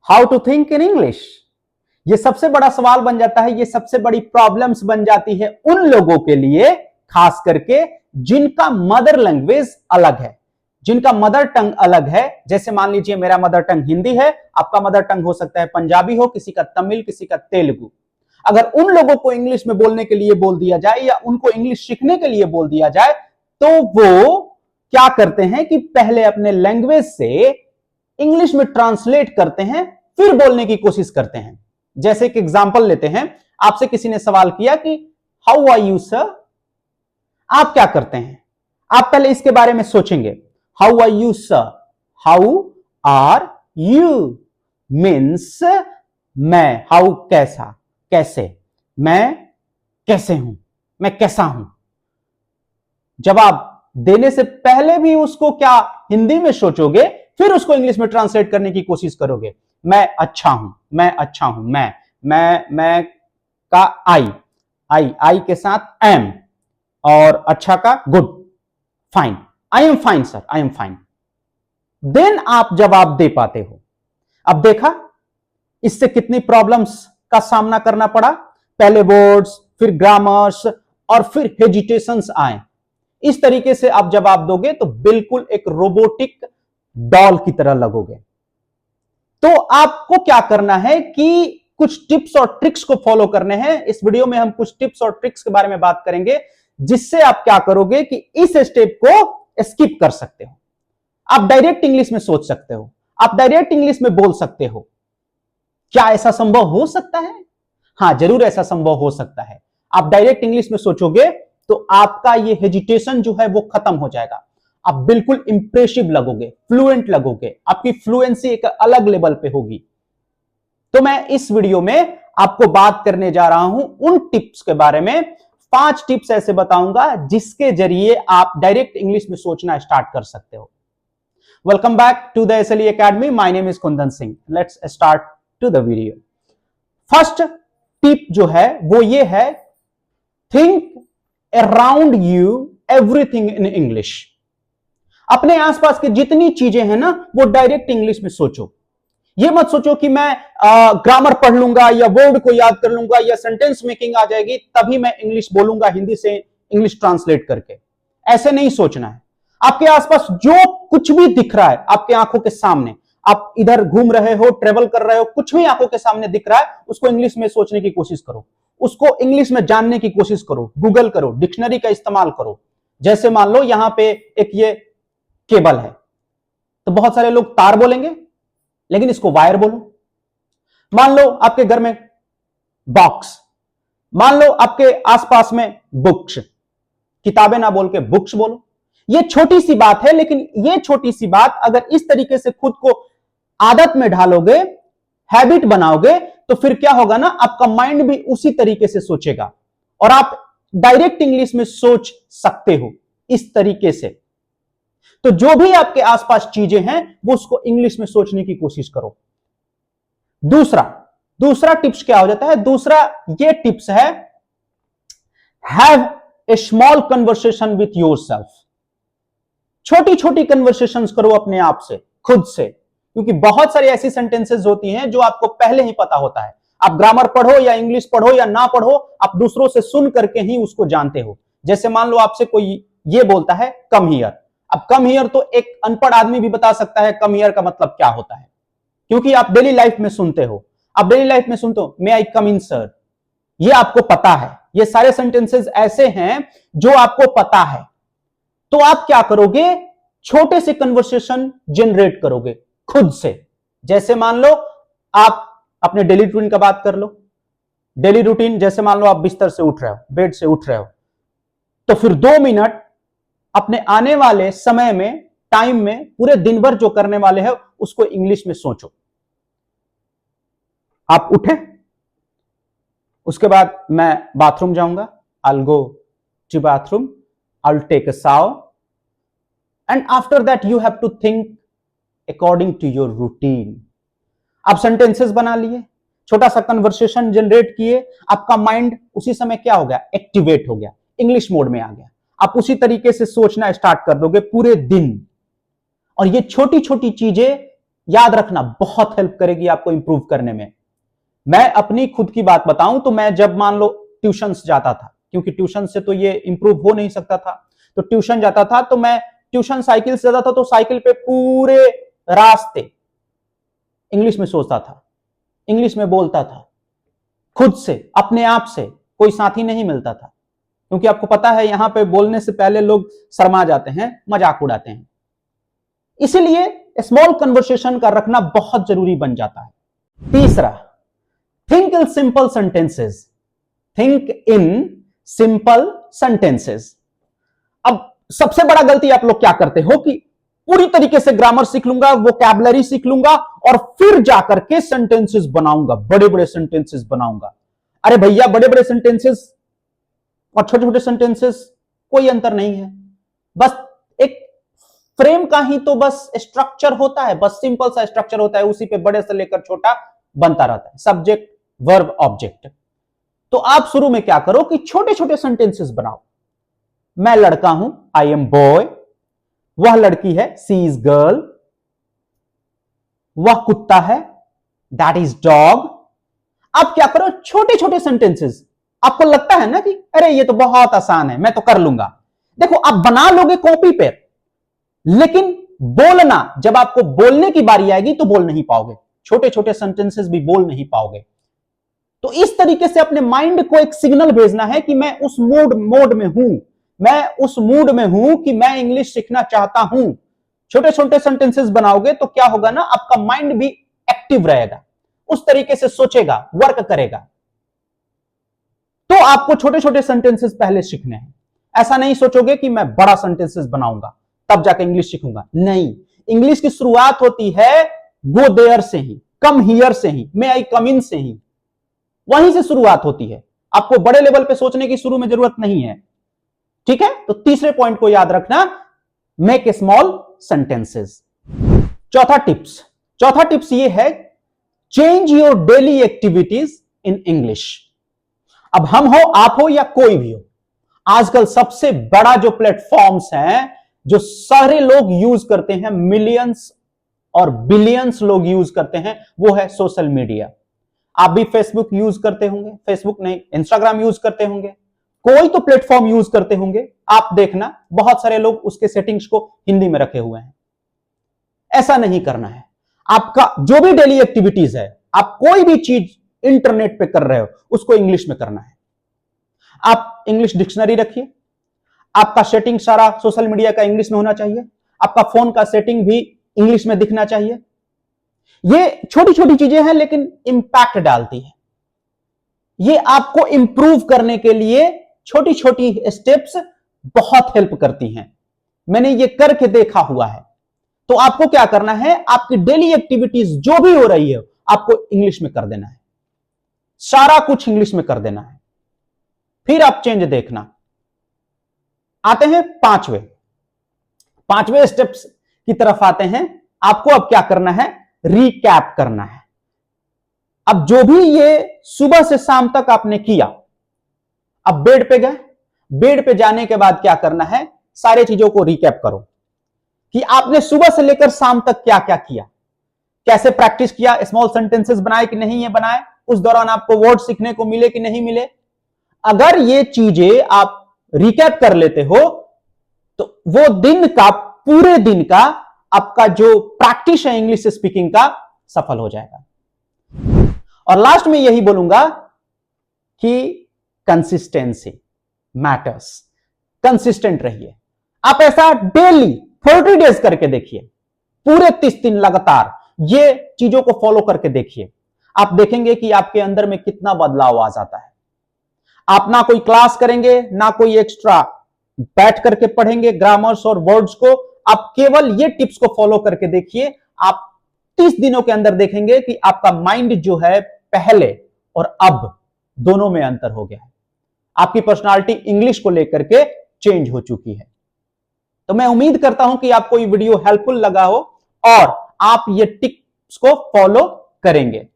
How to think in English. ये सबसे बड़ा सवाल बन जाता है, ये सबसे बड़ी प्रॉब्लम्स बन जाती है उन लोगों के लिए, खास करके जिनका मदर लैंग्वेज अलग है, जिनका मदर टंग अलग है। जैसे मान लीजिए मेरा मदर टंग हिंदी है, आपका मदर टंग हो सकता है पंजाबी हो, किसी का तमिल, किसी का तेलुगु। अगर उन लोगों को इंग्लिश में बोलने के लिए बोल दिया जाए या उनको इंग्लिश सीखने के लिए बोल दिया जाए, तो वो क्या करते हैं कि पहले अपने लैंग्वेज से इंग्लिश में ट्रांसलेट करते हैं, फिर बोलने की कोशिश करते हैं। जैसे एक एग्जांपल लेते हैं, आपसे किसी ने सवाल किया कि हाउ आर यू सर, आप क्या करते हैं। आप पहले इसके बारे में सोचेंगे, how are you sir, how are you means मैं, हाउ कैसा, कैसे, मैं कैसे हूं, मैं कैसा हूं। जवाब देने से पहले भी उसको क्या हिंदी में सोचोगे, फिर उसको इंग्लिश में ट्रांसलेट करने की कोशिश करोगे। मैं अच्छा हूं, मैं अच्छा हूं, मैं का आई के साथ एम, और अच्छा का good, fine, I am fine sir, I am fine. Then आप जवाब दे पाते हो। अब देखा इससे कितनी प्रॉब्लम्स का सामना करना पड़ा, पहले वर्ड्स, फिर ग्रामर्स, और फिर हेजिटेशंस आए। इस तरीके से आप जवाब दोगे तो बिल्कुल एक रोबोटिक डॉल की तरह लगोगे। तो आपको क्या करना है कि कुछ टिप्स और ट्रिक्स को फॉलो करने हैं। इस वीडियो में हम कुछ टिप्स और ट्रिक्स के बारे में बात करेंगे, जिससे आप क्या करोगे कि इस स्टेप को स्किप कर सकते हो। आप डायरेक्ट इंग्लिश में सोच सकते हो, आप डायरेक्ट इंग्लिश में बोल सकते हो। क्या ऐसा संभव हो सकता है? हां, जरूर ऐसा संभव हो सकता है। आप डायरेक्ट इंग्लिश में सोचोगे तो आपका ये हेजिटेशन जो है वो खत्म हो जाएगा। आप बिल्कुल इंप्रेसिव लगोगे, फ्लुएंट लगोगे, आपकी फ्लुएंसी एक अलग लेवल पे होगी। तो मैं इस वीडियो में आपको बात करने जा रहा हूं उन टिप्स के बारे में। 5 टिप्स ऐसे बताऊंगा जिसके जरिए आप डायरेक्ट इंग्लिश में सोचना स्टार्ट कर सकते हो। Welcome back to the SLE academy, my name is Kundan Singh. Let's start to the video. First tip जो है वो ये है, think around you everything in English. अपने आसपास की जितनी चीजें हैं ना, वो डायरेक्ट इंग्लिश में सोचो। ये मत सोचो कि मैं ग्रामर पढ़ लूंगा या वर्ड को याद कर लूंगा या सेंटेंस मेकिंग आ जाएगी तभी मैं इंग्लिश बोलूंगा हिंदी से इंग्लिश ट्रांसलेट करके। ऐसे नहीं सोचना है। आपके आसपास जो कुछ भी दिख रहा है आपके आंखों के सामने, आप इधर घूम रहे हो, ट्रेवल कर रहे हो, कुछ भी आंखों के सामने दिख रहा है, उसको इंग्लिश में सोचने की कोशिश करो, उसको इंग्लिश में जानने की कोशिश करो, गूगल करो, डिक्शनरी का इस्तेमाल करो। जैसे मान लो यहां पे एक ये केबल है, तो बहुत सारे लोग तार बोलेंगे, लेकिन इसको वायर बोलो। मान लो आपके घर में बॉक्स, मान लो आपके आसपास में बुक्स, किताबें ना बोल के बुक्स बोलो। ये छोटी सी बात है, लेकिन ये छोटी सी बात अगर इस तरीके से खुद को आदत में ढालोगे, हैबिट बनाओगे, तो फिर क्या होगा ना, आपका माइंड भी उसी तरीके से सोचेगा और आप डायरेक्ट इंग्लिश में सोच सकते हो इस तरीके से। तो जो भी आपके आसपास चीजें हैं वो उसको इंग्लिश में सोचने की कोशिश करो। दूसरा टिप्स क्या हो जाता है, दूसरा ये टिप्स है, have a small conversation with yourself. छोटी छोटी कन्वर्सेशंस करो अपने आप से, खुद से, क्योंकि बहुत सारी ऐसी सेंटेंसेस होती हैं जो आपको पहले ही पता होता है। आप ग्रामर पढ़ो या इंग्लिश पढ़ो या ना पढ़ो, आप दूसरों से सुन करके ही उसको जानते हो। जैसे मान लो आपसे कोई ये बोलता है कम हियर। अब कम हियर तो एक अनपढ़ आदमी भी बता सकता है कम हियर का मतलब क्या होता है, क्योंकि आप डेली लाइफ में सुनते हो। आप डेली लाइफ में सुनते हो, मे आई कम इन सर, ये आपको पता है। ये सारे सेंटेंसेस ऐसे हैं जो आपको पता है। तो आप क्या करोगे, छोटे से कन्वर्सेशन जनरेट करोगे खुद से। जैसे मान लो आप अपने डेली रूटीन का बात कर लो। डेली रूटीन, जैसे मान लो आप बिस्तर से उठ रहे हो, बेड से उठ रहे हो, तो फिर 2 मिनट अपने आने वाले समय में, टाइम में, पूरे दिन भर जो करने वाले हैं उसको इंग्लिश में सोचो। आप उठे, उसके बाद मैं बाथरूम जाऊंगा, I'll go to bathroom, I'll take a shower, and after that you have to think according to your routine. आप सेंटेंसेस बना लिए, छोटा सा कन्वर्सेशन जनरेट किए, आपका माइंड उसी समय क्या हो गया, एक्टिवेट हो गया, इंग्लिश मोड में आ गया। आप उसी तरीके से सोचना स्टार्ट कर दोगे पूरे दिन। और ये छोटी छोटी चीजें याद रखना, बहुत हेल्प करेगी आपको इंप्रूव करने में। मैं अपनी खुद की बात बताऊं तो मैं जब मान लो ट्यूशंस जाता था, क्योंकि ट्यूशन से तो ये इंप्रूव हो नहीं सकता था, तो ट्यूशन जाता था तो मैं ट्यूशन साइकिल से जाता था, तो साइकिल पे पूरे रास्ते इंग्लिश में सोचता था, इंग्लिश में बोलता था, खुद से अपने आप से, कोई साथी नहीं मिलता था, क्योंकि आपको पता है यहां पे बोलने से पहले लोग शर्मा जाते हैं, मजाक उड़ाते हैं। इसीलिए स्मॉल कन्वर्सेशन का रखना बहुत जरूरी बन जाता है। तीसरा, think in simple sentences. Think in simple sentences. अब सबसे बड़ा गलती आप लोग क्या करते हो कि पूरी तरीके से ग्रामर सीख लूंगा, वोकैबुलरी सीख लूंगा और फिर जाकर के सेंटेंसेस बनाऊंगा, बड़े बड़े सेंटेंसेस बनाऊंगा। अरे भैया, बड़े बड़े सेंटेंसेस और छोटे छोटे सेंटेंसेस कोई अंतर नहीं है, बस एक फ्रेम का ही तो बस स्ट्रक्चर होता है, बस सिंपल सा स्ट्रक्चर होता है, उसी पे बड़े से लेकर छोटा बनता रहता है, सब्जेक्ट वर्ब ऑब्जेक्ट। तो आप शुरू में क्या करो कि छोटे छोटे सेंटेंसेस बनाओ। मैं लड़का हूं, आई एम बॉय। वह लड़की है, सी इज गर्ल। वह कुत्ता है, दैट इज डॉग। आप क्या करो, छोटे छोटे सेंटेंसेस। आपको लगता है ना कि अरे ये तो बहुत आसान है, मैं तो कर लूंगा। देखो, आप बना लोगे कॉपी पे, लेकिन बोलना, जब आपको बोलने की बारी आएगी तो बोल नहीं पाओगे, छोटे छोटे सेंटेंसेस भी बोल नहीं पाओगे। तो इस तरीके से अपने माइंड को एक सिग्नल भेजना है कि मैं उस मोड में हूं, मैं उस मूड में हूं कि मैं इंग्लिश सीखना चाहता हूं। छोटे छोटे सेंटेंसेस बनाओगे तो क्या होगा ना, आपका माइंड भी एक्टिव रहेगा, उस तरीके से सोचेगा, वर्क करेगा। तो आपको छोटे छोटे सेंटेंसेस पहले सीखने हैं। ऐसा नहीं सोचोगे कि मैं बड़ा सेंटेंसेस बनाऊंगा तब जाकर इंग्लिश सीखूंगा, नहीं। इंग्लिश की शुरुआत होती है गो देयर से ही, कम हियर से ही, मे आई कम इन से ही, वहीं से शुरुआत होती है। आपको बड़े लेवल पे सोचने की शुरू में जरूरत नहीं है, ठीक है। तो तीसरे पॉइंट को याद रखना, मेक स्मॉल सेंटेंसेस। चौथा टिप्स ये है, change your daily activities in English. अब हम हो, आप हो या कोई भी हो, आजकल सबसे बड़ा जो प्लेटफॉर्म्स हैं, जो सारे लोग यूज करते हैं, मिलियंस और बिलियंस लोग यूज करते हैं, वो है सोशल मीडिया। आप भी फेसबुक यूज करते होंगे, फेसबुक नहीं, इंस्टाग्राम यूज करते होंगे, कोई तो प्लेटफॉर्म यूज करते होंगे। आप देखना, बहुत सारे लोग उसके सेटिंग्स को हिंदी में रखे हुए हैं। ऐसा नहीं करना है। आपका जो भी डेली एक्टिविटीज है, आप कोई भी चीज इंटरनेट पे कर रहे हो, उसको इंग्लिश में करना है। आप इंग्लिश डिक्शनरी रखिए, आपका सेटिंग सारा सोशल मीडिया का इंग्लिश में होना चाहिए, आपका फोन का सेटिंग भी इंग्लिश में दिखना चाहिए। ये छोटी छोटी चीजें हैं, लेकिन इंपैक्ट डालती है। ये आपको इंप्रूव करने के लिए छोटी छोटी स्टेप्स बहुत हेल्प करती हैं। मैंने ये करके देखा हुआ है। तो आपको क्या करना है, आपकी डेली एक्टिविटीज जो भी हो रही है, आपको इंग्लिश में कर देना है, सारा कुछ इंग्लिश में कर देना है, फिर आप चेंज देखना। आते हैं पांचवें स्टेप्स की तरफ आते हैं। आपको अब क्या करना है, रिकैप करना है। अब जो भी ये सुबह से शाम तक आपने किया, अब बेड पे गए, बेड पे जाने के बाद क्या करना है, सारे चीजों को रिकैप करो कि आपने सुबह से लेकर शाम तक क्या क्या किया, कैसे प्रैक्टिस किया, स्मॉल सेंटेंसेस बनाए कि नहीं ये बनाए, उस दौरान आपको वर्ड सीखने को मिले कि नहीं मिले। अगर ये चीजें आप रिकैप कर लेते हो तो वो दिन का, पूरे दिन का आपका जो प्रैक्टिस है इंग्लिश स्पीकिंग का, सफल हो जाएगा। और लास्ट में यही बोलूंगा कि कंसिस्टेंसी मैटर्स। कंसिस्टेंट रहिए। आप ऐसा डेली 40 डेज करके देखिए, पूरे 30 दिन लगातार ये चीजों को फॉलो करके देखिए। आप देखेंगे कि आपके अंदर में कितना बदलाव आ जाता है। आप ना कोई क्लास करेंगे, ना कोई एक्स्ट्रा बैठ करके पढ़ेंगे ग्रामर्स और वर्ड्स को, आप केवल ये टिप्स को फॉलो करके देखिए। आप 30 दिनों के अंदर देखेंगे कि आपका माइंड जो है, पहले और अब दोनों में अंतर हो गया है। आपकी पर्सनालिटी इंग्लिश को लेकर के चेंज हो चुकी है। तो मैं उम्मीद करता हूं कि आपको ये वीडियो हेल्पफुल लगा हो और आप ये टिप्स को फॉलो करेंगे।